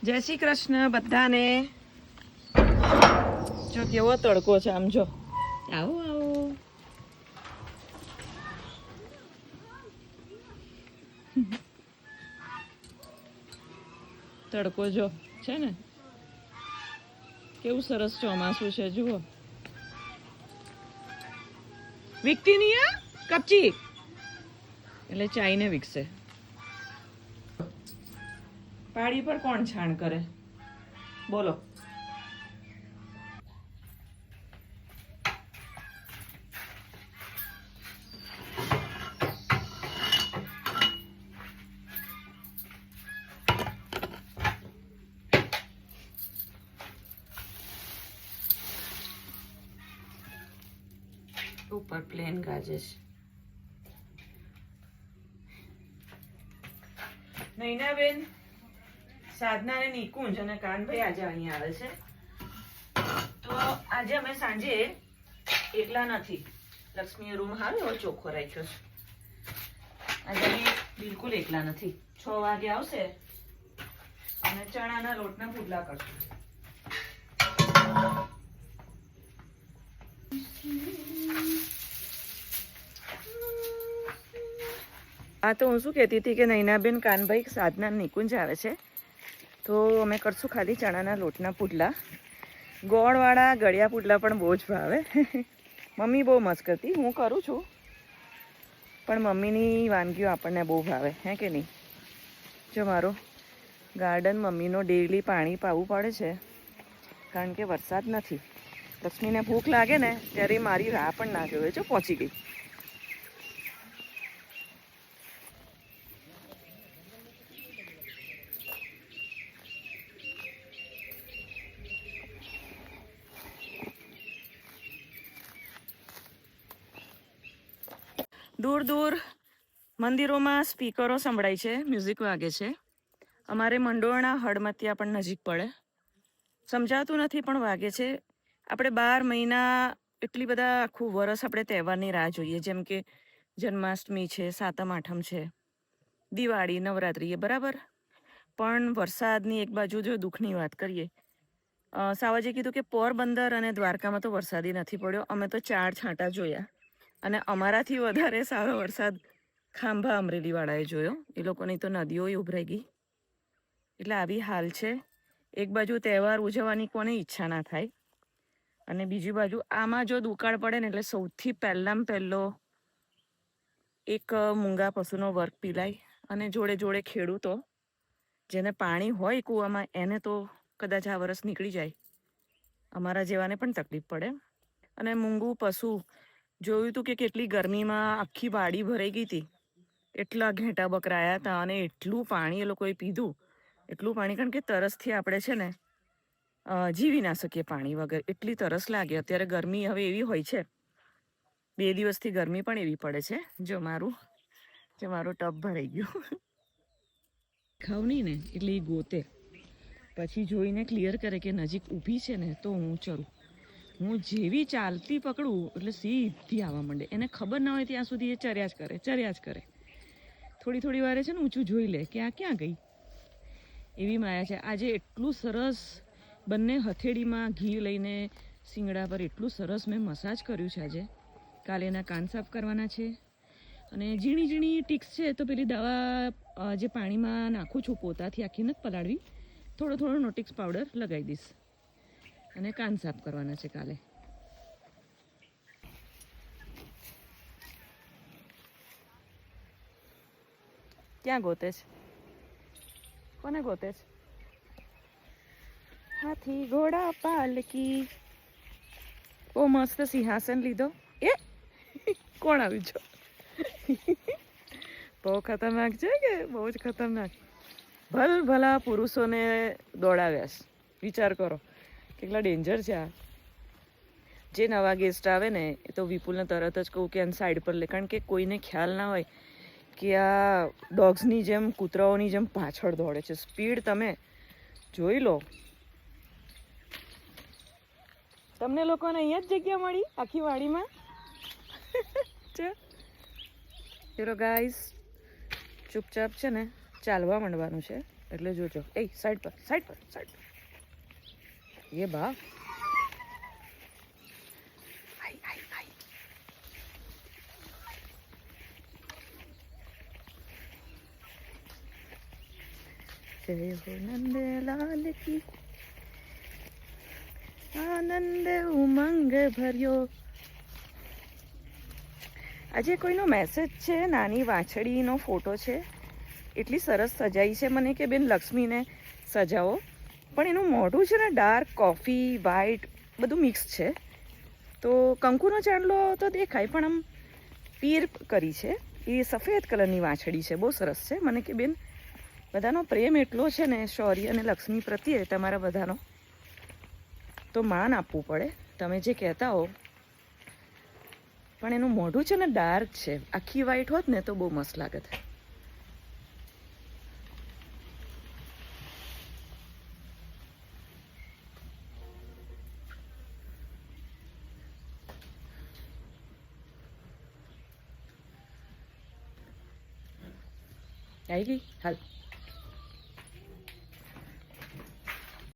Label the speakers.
Speaker 1: જય શ્રી કૃષ્ણ બધાને. જો કેવો તડકો છે આમ જો. આવો આવો. તડકો જો છે ને કેવું સરસ ચોમાસું છે જુઓ. વિકતી નહીં આ કપચી એટલે ચાઈને વિકસે. પાડી પર કોણ છાણ કરે બોલો. ઉપર પ્લેન ગાજે છે. નૈનાબેન, સાધના ને નિકુંજ અને કાનભાઈ આજે અહીંયા આવે છે. તો આજે અમે સાંજે એકલા નથી. લક્ષ્મીએ રૂમ હારો એવો ચોખ્ખો રાખ્યો છે. આજે અમે બિલકુલ એકલા નથી. 6 વાગે આવશે અને ચણાના લોટના પુડલા કરશું. હા, તો હું શું કહેતી હતી કે નૈનાબેન, કાનભાઈ, સાધના, નિકુંજ આવે છે તો અમે કરશું ખાલી ચણાના લોટના પુડલા. ગોળવાળા ગળ્યા પુડલા પણ બહુ જ ભાવે. મમ્મી બહુ મસ્ત કરતી, હું કરું છું પણ મમ્મીની વાનગીઓ આપણને બહુ ભાવે, હે કે નહીં? જો મારો ગાર્ડન મમ્મીનો ડેઈલી પાણી પાવું પડે છે કારણ કે વરસાદ નથી. લક્ષ્મીને ભૂખ લાગે ને ત્યારે મારી રાહ પણ ના જોવે. જો પહોંચી ગઈ. દૂર દૂર મંદિરોમાં સ્પીકરો સંભળાય છે, મ્યુઝિક વાગે છે. અમારે મંડોળના હળમતિયા પણ નજીક પડે. સમજાતું નથી પણ વાગે છે. આપણે 12 મહિના એટલી બધા આખું વરસ આપણે તહેવારની રાહ જોઈએ, જેમ કે જન્માષ્ટમી છે, સાતમ આઠમ છે, દિવાળી, નવરાત્રિ, એ બરાબર. પણ વરસાદની એક બાજુ જો દુઃખની વાત કરીએ, સાવાજે કીધું કે પોરબંદર અને દ્વારકામાં તો વરસાદી નથી પડ્યો. અમે તો 4 છાંટા જોયા અને અમારાથી વધારે સારો વરસાદ ખાંભા અમરેલીવાળાએ જોયો. એ લોકોની તો નદીઓ ઉભરાઈ ગઈ. એટલે આવી હાલ છે. એક બાજુ તહેવાર ઉજવવાની કોને ઈચ્છા ના થાય અને બીજી બાજુ આમાં જો દુકાળ પડે ને એટલે સૌથી પહેલો એક મૂંગા પશુનો વર્ગ પીલાય અને જોડે જોડે ખેડૂતો જેને પાણી હોય કૂવામાં એને તો કદાચ આ વરસ નીકળી જાય. અમારા જેવાને પણ તકલીફ પડે. અને મૂંગું પશુ જોયું હતું કે કેટલી ગરમીમાં આખી વાડી ભરાઈ ગઈ હતી. એટલા ઘેંટા બકરાયા હતા અને એટલું પાણી એ લોકોએ પીધું. એટલું પાણી, કારણ કે તરસથી આપણે છે ને જીવી ના શકીએ પાણી વગર. એટલી તરસ લાગે. અત્યારે ગરમી હવે એવી હોય છે, 2 દિવસથી ગરમી પણ એવી પડે છે. જો મારું ટબ ભરાઈ ગયું. ખાવ નહીં ને એટલે એ ગોતે, પછી જોઈને ક્લિયર કરે કે નજીક ઊભી છે ને તો હું ચરું. હું જેવી ચાલતી પકડું એટલે સીધી આવવા માંડે. એને ખબર ના હોય ત્યાં સુધી એ ચર્યા જ કરે. થોડી વારે છે ને ઊંચું જોઈ લે કે આ ક્યાં ગઈ. એવી માયા છે. આજે એટલું સરસ બંને હથેળીમાં ઘી લઈને શિંગડા પર એટલું સરસ મેં મસાજ કર્યું છે આજે. કાલે એના કાન સાફ કરવાના છે. અને ઝીણી ટિક્સ છે તો પેલી દવા જે પાણીમાં નાખું છું પોતાથી આખી નથી પલાળવી, થોડો નોટિક્સ પાવડર લગાવી દઈશ અને કાન સાફ કરવાના છે કાલે. ક્યાં ગોતે છે? કોને ગોતે છે? હાથી ઘોડા પાલકી. બહુ મસ્ત સિંહાસન લીધો. એ કોણ આવ્યું છો? બહુ ખતરનાક છે કે બહુ જ ખતરનાક. ભલા પુરુષોને દોડાવ્યા છે. વિચાર કરો કેટલા ડેન્જર છે આ. જે નવા ગેસ્ટ આવે ને એ તો વિપુલને તરત જ કહું કે આને સાઈડ પર લે, કારણ કે કોઈને ખ્યાલ ના હોય કે આ ડોગ્સની જેમ, કૂતરાઓની જેમ પાછળ દોડે છે. સ્પીડ તમે જોઈ લો. તમને લોકોને અહીંયા જ જગ્યા મળી આખી વાડીમાં. ચલો ગાઈસ, ચૂપચાપ છે ને ચાલવા માંડવાનું છે. એટલે જોજો. એ સાઈડ પર સાઈડ પર સાઈડ પર. એ બા આઈ આઈ આઈ. જય હો નંદલાલ કી આનંદ ઉમંગ ભર્યો. આજે કોઈનો મેસેજ છે, નાની વાછડીનો ફોટો છે, એટલી સરસ સજાઈ છે મને કે બેન લક્ષ્મીને સજાવો, પણ એનું મોઢું છે ને ડાર્ક કોફી વ્હાઈટ બધું મિક્સ છે. તો કંકુનો ચાંદલો તો દેખાય પણ આમ પીર કરી છે. એ સફેદ કલરની વાછડી છે, બહુ સરસ છે. મને કે બેન બધાનો પ્રેમ એટલો છે ને શૌર્ય અને લક્ષ્મી પ્રત્યે તમારા બધાનો, તો માન આપવું પડે તમે જે કહેતા હો. પણ એનું મોઢું છે ને ડાર્ક છે, આખી વ્હાઈટ હોત ને તો બહુ મસ્ત લાગત. આવી ગઈ હાલ.